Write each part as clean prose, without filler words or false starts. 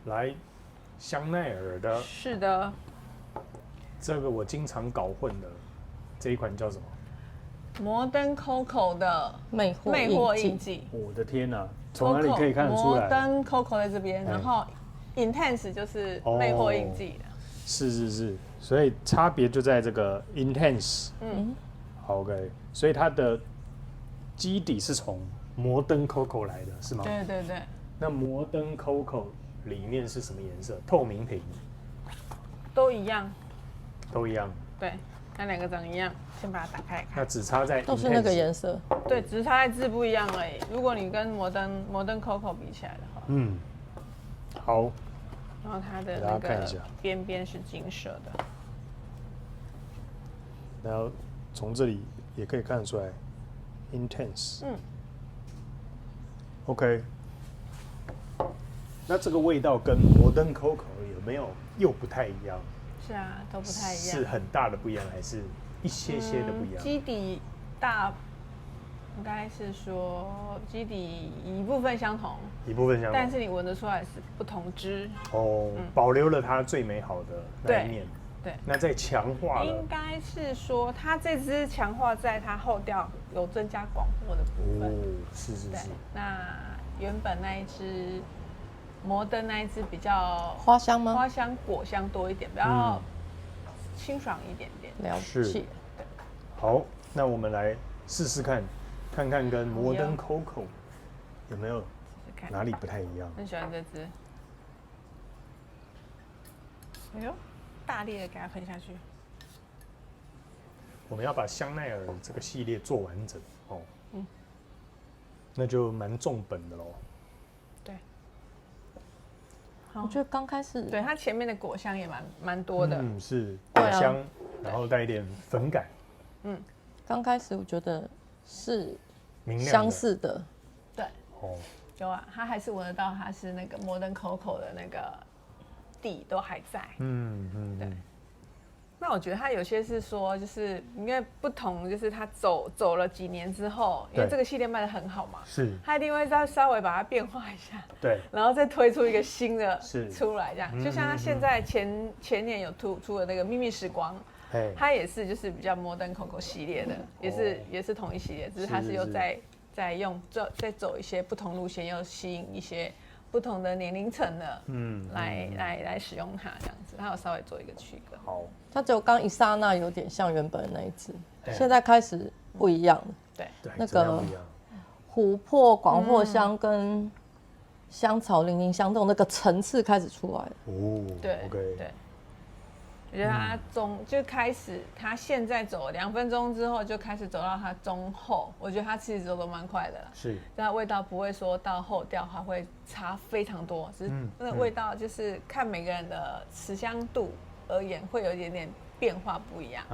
来，香奈儿的是的，这个我经常搞混的这一款叫什么？摩登 Coco 的魅惑印记。我的天哪，从哪里可以看得出来？摩登 Coco 在这边，然后 Intense 就是魅惑印记的。是，所以差别就在这个 Intense。OK， 所以它的基底是从摩登 Coco 来的，是吗？对。那摩登 Coco 里面是什么颜色？透明瓶，都一样。都一样。对，那两个长一样，先把它打开来看。那只差在 Intense 都是那个颜色。对，只是它的字不一样而已。如果你跟摩登 Coco 比起来的话，好。然后它的那个边边是金色的。然后从这里也可以看得出来 ，Intense。OK。那这个味道跟摩登 Coco 有没有又不太一样？是啊，都不太一样。是很大的不一样，还是一些的不一样？基底大，应该是说基底一部分相同，但是你闻得出来是不同支。保留了它最美好的那一面。对，那在强化了，应该是说它这支强化在它后调有增加广藿的部分。是。那原本那一支摩登那一支比较花香吗？花香果香多一点，比较清爽一点点。了解。好，那我们来试试看跟摩登 Coco 有没有哪里不太一样？很喜欢这支。哎呦，大力的给它喷下去。我们要把香奈儿这个系列做完整哦。那就蛮重本的喽。对。我觉得刚开始，对它前面的果香也蛮多的。是果香，然后带一点粉感。刚开始我觉得是明亮相似的。对。有啊，它还是闻得到，它是那个摩登 Coco 的那个底都还在。对。那我觉得它有些是说，就是因为不同，就是它走了几年之后，因为这个系列卖得很好嘛，是，它一定会稍微把它变化一下，对，然后再推出一个新的出来，这样。是，就像它现在前年有出了那个秘密时光，它也是就是比较摩登 Coco 系列的，也是同一系列，只是它是又在用再走一些不同路线，又吸引一些不同的年龄层的，来使用它这样子，它有稍微做一个区隔。好，它只有刚一刹那有点像原本的那一支，现在开始不一样了。对，那个琥珀广藿香跟香草零零香这种那个层次开始出来了。对，我觉得它就开始，它现在走2分钟之后就开始走到它中后，我觉得它其实走得蛮快的啦。是，但它味道不会说到后调它会差非常多，只是那个味道就是看每个人的持香度而言，会有一点点变化不一样。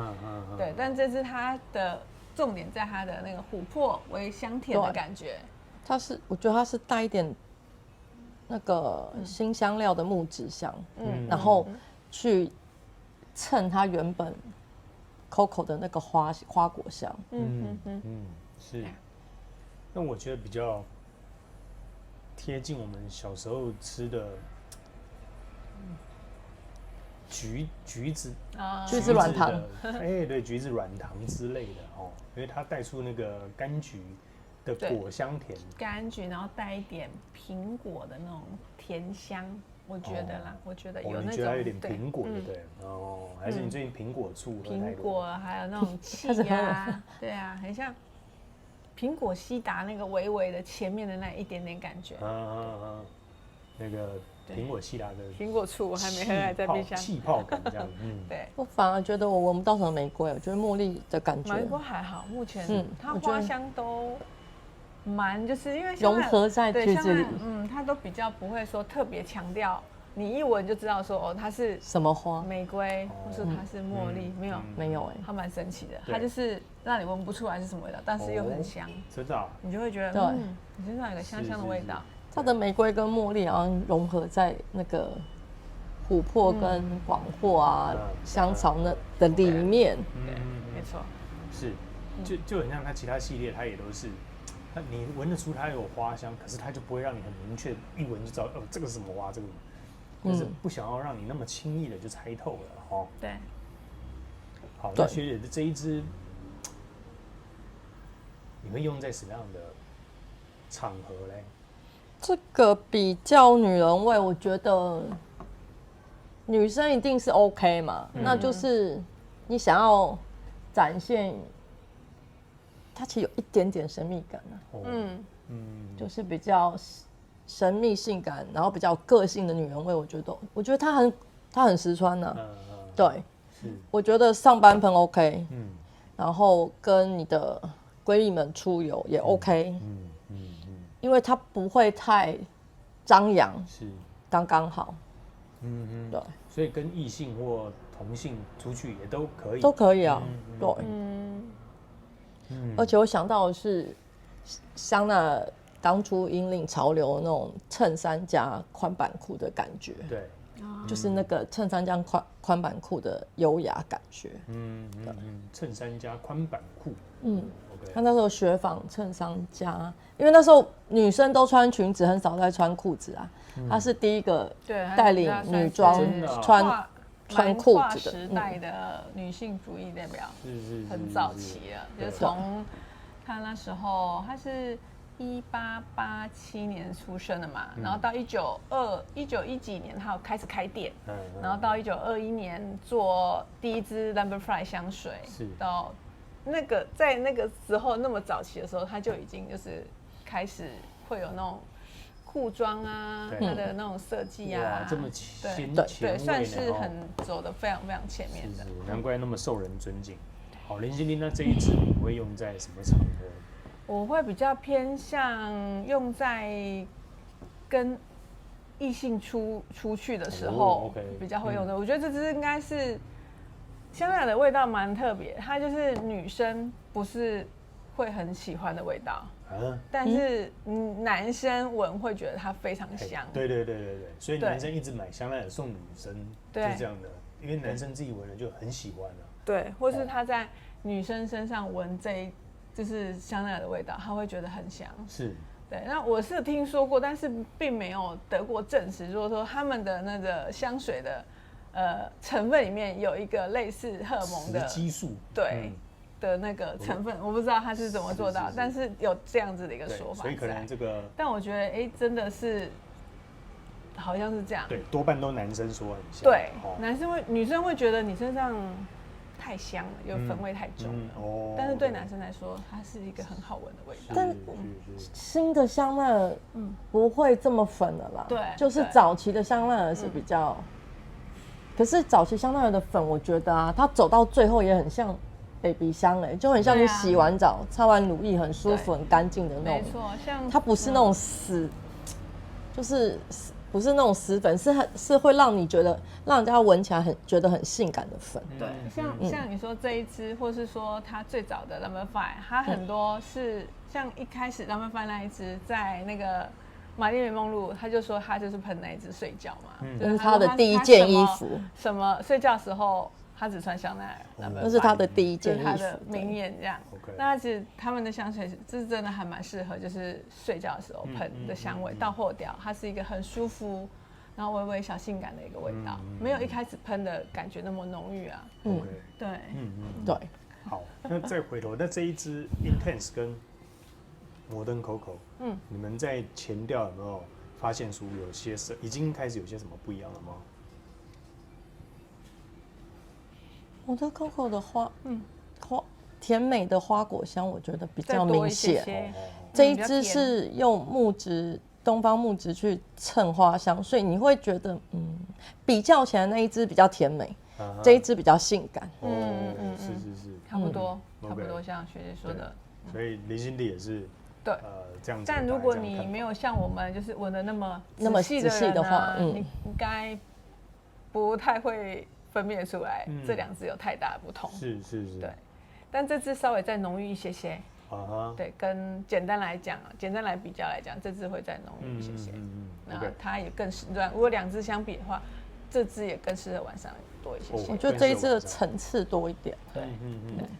对，但这是它的重点在它的那个琥珀为香甜的感觉。我觉得它是带一点那个辛香料的木质香，然后去衬它原本 Coco 的那个花果香。是。那我觉得比较贴近我们小时候吃的橘子软糖，对，橘子软糖之类的因为它带出那个柑橘的果香甜，柑橘，然后带一点苹果的那种甜香。我觉得啦，我觉得有那种，你觉得有点苹果，对不对？还是你最近苹果醋喝太多？苹果还有那种气呀，对啊，很像苹果西达那个微微的前面的那一点点感觉。那个苹果西达的苹果醋我还没喝，还在冰箱。气泡感这样，对。我反而觉得我闻不到什么玫瑰，我觉得茉莉的感觉。玫瑰还好，目前它花香都就是因为融合在橘子里，它都比较不会说特别强调，你一闻就知道说它是什么花，玫瑰，或是它是茉莉，没有它蛮神奇的，它就是让你闻不出来是什么味道，但是又很香，真的，你就会觉得你身上有个香香的味道。它的玫瑰跟茉莉好像融合在那个琥珀跟广藿啊、香草那的里面，对，没错，是，就很像它其他系列，它也都是。你闻得出它有花香，可是它就不会让你很明确一闻就知道，这个是什么花，这个但是不想要让你那么轻易的就猜透了哦。对。好，那学姐的这一支，你会用在什么样的场合嘞？这个比较女人味，我觉得女生一定是 OK 嘛，那就是你想要展现，它其实有一点点神秘感啊，就是比较神秘性感，然后比较有个性的女人味，我觉得她很实穿呢，对，我觉得上班喷 OK，然后跟你的闺蜜们出游也 OK，因为它不会太张扬，是刚刚好，对，所以跟异性或同性出去也都可以，都可以啊，对，而且我想到的是，香奈儿当初引领潮流的那种衬衫加宽版裤的感觉，对，就是那个衬衫加宽版裤的优雅感觉，衬衫加宽版裤，他那时候雪纺衬衫加，因为那时候女生都穿裙子，很少在穿裤子啊。他是第一个带领女装穿裤子的时代的女性主义代表，很早期了，就是从他那时候他是1887年出生的嘛，然后到1910几年他有开始开店，然后到1921年做第一支 Number5 香水，到在那个时候那么早期的时候，他就已经就是开始会有那种裤装啊，他的那种设计啊，哇，这么前对，算是很走的非常非常前面的，难怪那么受人尊敬。好，林心凌，那这一支你会用在什么场合？我会比较偏向用在跟异性出去的时候，比较会用的。我觉得这支应该是香奈儿的味道蛮特别，它就是女生不是会很喜欢的味道，但是男生闻会觉得它非常香。对，所以男生一直买香奈儿送女生，就是这样的，因为男生自己闻了就很喜欢了。对，或是他在女生身上闻就是香奈儿的味道，他会觉得很香。是，对。那我是听说过，但是并没有得过证实，就是说他们的那个香水的成分里面有一个类似荷尔蒙的激素，对的那个成分，我不知道他是怎么做到，但是有这样子的一个说法。所以可能这个，但我觉得真的是好像是这样。对，多半都男生说很香。对，女生会觉得你身上太香了，有粉味太重了。但是对男生来说，它是一个很好闻的味道。但新的香奈儿不会这么粉的啦。对，就是早期的香奈儿是比较。可是早期香奈儿的粉，我觉得啊，它走到最后也很像 baby 香就很像你洗完澡、擦完乳液很舒服、很干净的那种。没错，像它不是那种死，就是不是那种死粉，是会让你觉得让人家闻起来觉得很性感的粉。对，像你说这一支，或是说它最早的 Number5，它很多是像一开始 Number5那一支在那个玛丽莲梦露，他就说他就是喷那一支睡觉嘛，就是他的第一件衣服。什么睡觉的时候他只穿香奈儿，那是他的第一件衣服，他的名言这样。那其实他们的香水这是真的还蛮适合，就是睡觉的时候喷的香味，到后调它是一个很舒服，然后微微小性感的一个味道，没有一开始喷的感觉那么浓郁啊。对，对。好，那再回头，那这一支 Intense 跟摩登 Coco， 你们在前调有没有发现出有些已经开始有些什么不一样了吗？摩登 Coco 的甜美的花果香，我觉得比较明显。这一支是用东方木质去衬花香，所以你会觉得，比较起来那一支比较甜美，这一支比较性感。是，差不多像学姐说的。所以林心凌也是。对，这样子。但如果你没有像我们就是闻的那么仔细的话，你应该不太会分辨出来这两支有太大的不同。是。对，但这支稍微再浓郁一些些。对，跟简单来比较来讲，这支会再浓郁一些些。那它也更适合，如果两支相比的话，这支也更适合晚上多一些些。我觉得这一支的层次多一点。对，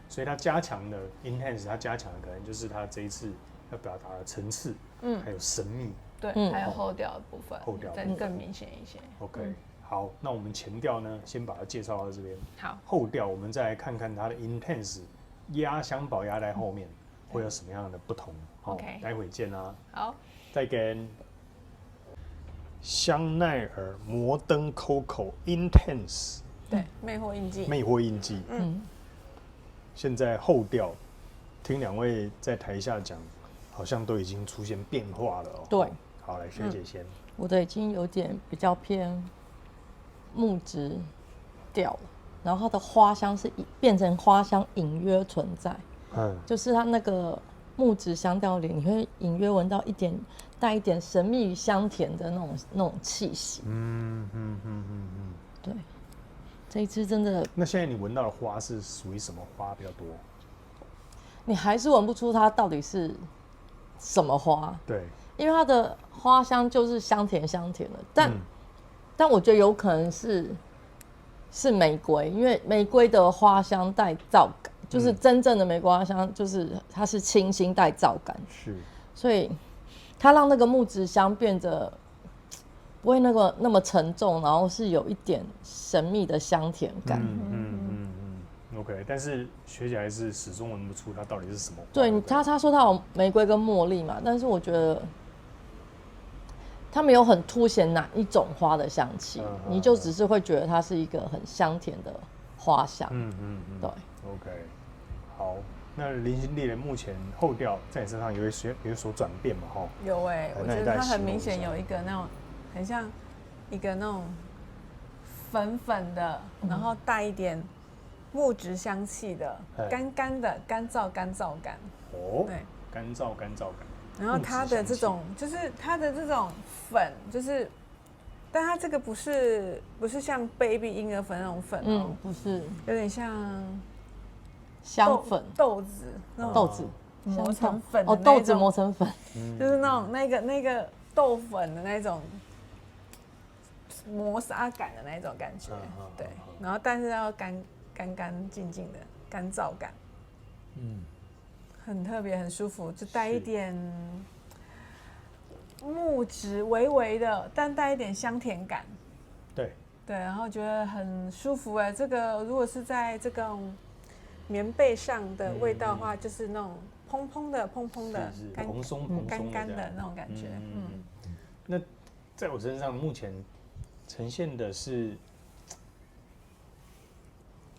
所以它加强的 Intense， 它加强的可能就是它这一次要表达的层次，还有神秘，对，还有后调的部分，后调再更明显一些。OK，好，那我们前调呢，先把它介绍到这边。好，后调我们再来看看它的 intense 压箱宝压在后面会有什么样的不同。OK，待会见啊。好，再跟香奈儿摩登 Coco Intense， 对，魅惑印记，魅惑印记。现在后调，听两位在台下讲，好像都已经出现变化了哦。对，好，来学姐先。我的已经有点比较偏木质调了，然后它的花香是变成花香隐约存在，就是它那个木质香调里，你会隐约闻到带一点神秘香甜的那种气息。对，这一支真的。那现在你闻到的花是属于什么花比较多？你还是闻不出它到底是什么花。对，因为它的花香就是香甜的，但我觉得有可能是玫瑰，因为玫瑰的花香带皂感，就是真正的玫瑰花香，就是它是清新带皂感，是，所以它让那个木质香变得不会那么沉重，然后是有一点神秘的香甜感。OK， 但是学姐还是始终闻不出它到底是什么花。对，他说它有玫瑰跟茉莉嘛，但是我觉得它没有很凸显哪一种花的香气，你就只是会觉得它是一个很香甜的花香。对。OK， 好，那林心丽人目前后调在你身上有所转变嘛？哈，有我觉得它很明显有一个那种很像一个那种粉粉的，然后带一点木质香气的，干干的干燥感。哦，对，干燥感。然后它的这种就是它的这种粉，就是但它这个不是像 baby 婴儿粉那种粉哦，不是，有点像香粉豆子那种豆子磨成粉哦，豆子磨成粉，就是那种那个豆粉的那种磨砂感的那种感觉，对，然后但是要干净的干燥感，很特别，很舒服，就带一点木质微微的，但带一点香甜感，对，然后觉得很舒服哎，这个如果是在这种棉被上的味道的话，就是那种蓬蓬的、蓬松干干的那种感觉。那在我身上目前呈现的是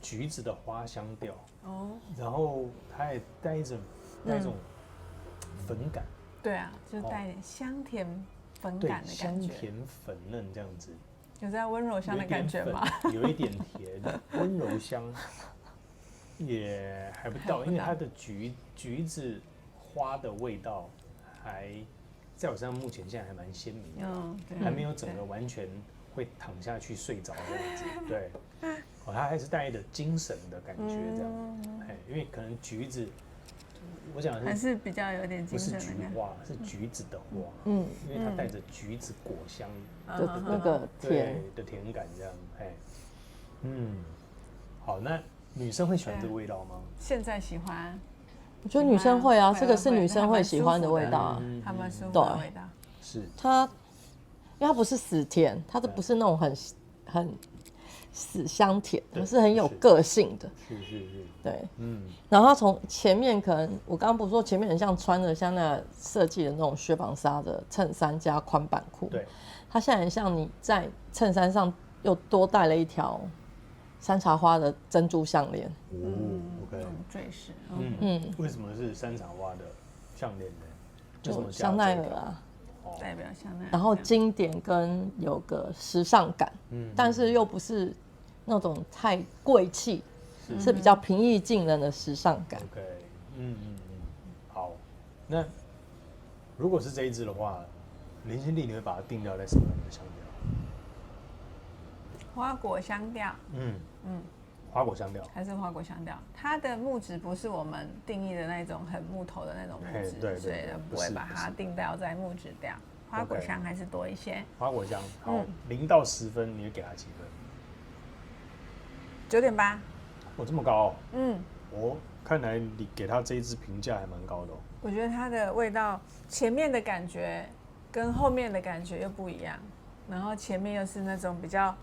橘子的花香调然后它也带一种粉感。对啊，就带一点香甜粉感的感觉，香甜粉嫩这样子。有在温柔乡的感觉吗？有一点甜，温柔乡。也还不到，因为它的橘子花的味道还在我身上目前现在还蛮鲜明的，还没有整个完全会躺下去睡着这样子。对，它还是带着精神的感觉这样。因为可能橘子，我讲的还是比较有点精神的不是菊花，是橘子的花。因为它带着橘子果香的那个甜感这样。好，那女生会喜欢这个味道吗？现在喜欢，我觉得女生会啊，这个是女生会喜欢的味道啊，还蛮舒服的味道。是它，因为它不是死甜，它的不是那种很死香甜，它是很有个性的。是，对，然后它从前面可能我刚刚不是说前面很像穿的像那设计的那种雪纺纱的衬衫加宽版裤，对，它现在很像你在衬衫上又多戴了一条山茶花的珍珠项链。OK，坠饰。为什么是山茶花的项链呢？就香奈儿啊，代表香奈儿。然后经典跟有个时尚感，但是又不是那种太贵气，是比较平易近人的时尚感。OK， 好，那如果是这一支的话，林心丽你会把它定调在什么样的香调？花果香调。花果香调还是花果香调，它的木质不是我们定义的那种很木头的那种木质，对，所以不会把它定调在木质调。花果香还是多一些。花果香，好，0到10分，你会给它几分？9.8。这么高看来你给它这一支评价还蛮高的。我觉得它的味道前面的感觉跟后面的感觉又不一样，然后前面又是那种比较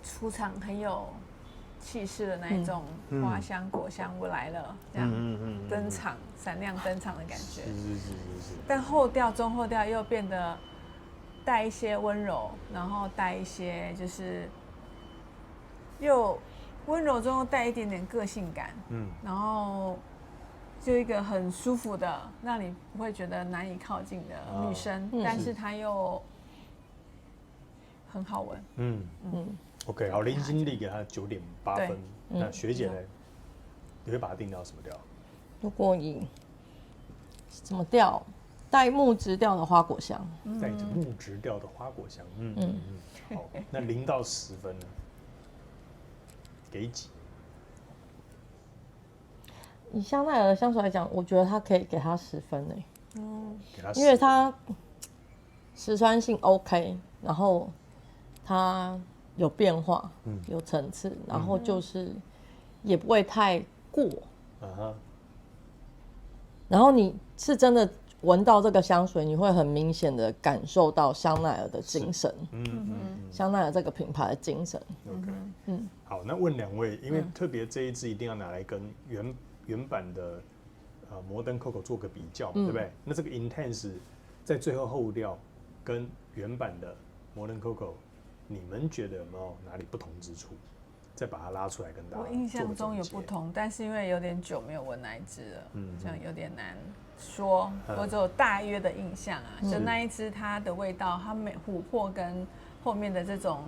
出场很有气势的那一种花香果香我来了，这样登场闪亮登场的感觉。是。但后调中后调又变得带一些温柔，然后带一些就是又温柔中又带一点点个性感，然后就一个很舒服的，让你不会觉得难以靠近的女生，但是她又很好闻。OK， 好，林心力给他9.8分。那学姐呢？你会把它定到什么调？如果以什么调？带木质调的花果香，带着木质调的花果香。好，那0到10分呢？给几？以香奈儿的香水来讲，我觉得它可以给它10分诶。给它10分，因为它实穿性 OK， 然后它有变化，有层次，然后就是也不会太过。然后你是真的闻到这个香水，你会很明显的感受到香奈儿的精神。香奈儿这个品牌的精神。OK，好，那问2位，因为特别这一支一定要拿来跟原版的摩登 Coco 做个比较，对不对？那这个 Intense 在最后调跟原版的摩登 Coco， 你们觉得有没有哪里不同之处？再把它拉出来跟大家。我印象中有不同，但是因为有点久没有闻那一支了，这样有点难说。我只有大约的印象啊，就那一支它的味道，它琥珀跟后面的这种，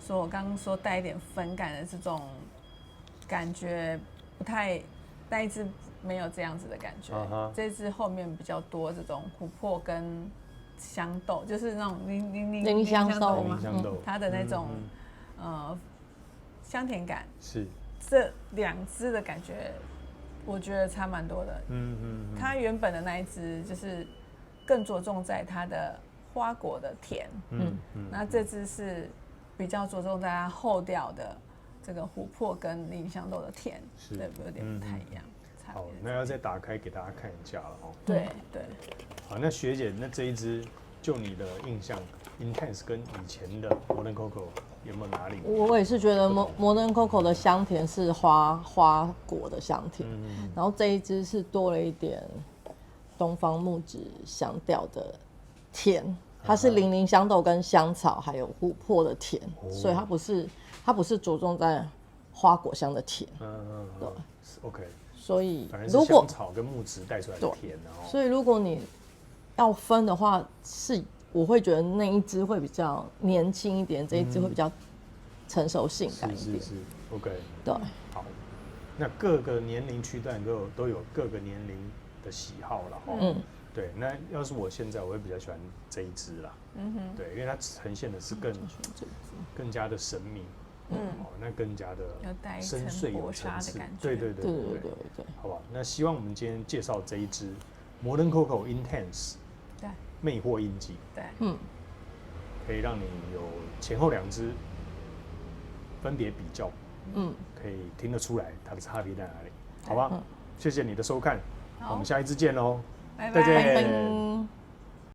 我刚刚说带一点粉感的这种感觉不太，那一支没有这样子的感觉。这支后面比较多这种琥珀跟香豆，就是那种林香豆嘛，它的那种香甜感是这2支的感觉，我觉得差蛮多的。它原本的那一支就是更着重在它的花果的甜，那这支是比较着重在它后调的这个琥珀跟林香豆的甜，对，有点不太一样。好，那要再打开给大家看一下了哦。对。好，那学姐，那这一支就你的印象 ，Intense 跟以前的 Modern Coco 有没有哪里？我也是觉得Modern Coco 的香甜是花果的香甜，然后这一支是多了一点东方木质香调的甜，它是零香豆跟香草还有琥珀的甜，所以它不是着重在花果香的甜。对 ，OK。所以反正是香草跟木质带出来的甜，所以如果你要分的话，我会觉得那一支会比较年轻一点，这一支会比较成熟性感一点。是 OK。对，好，那各个年龄区段都有各个年龄的喜好了哈。对，那要是我现在我会比较喜欢这一支啦。对，因为它呈现的是更加的神秘。那更加的深邃有层次，对，好吧。那希望我们今天介绍这一支 Modern Coco Intense， 对，魅惑印记，对，可以让你有前后2支分别比较，可以听得出来它的差别在哪里，好吧？谢谢你的收看，我们下一支见喽，拜拜。再见。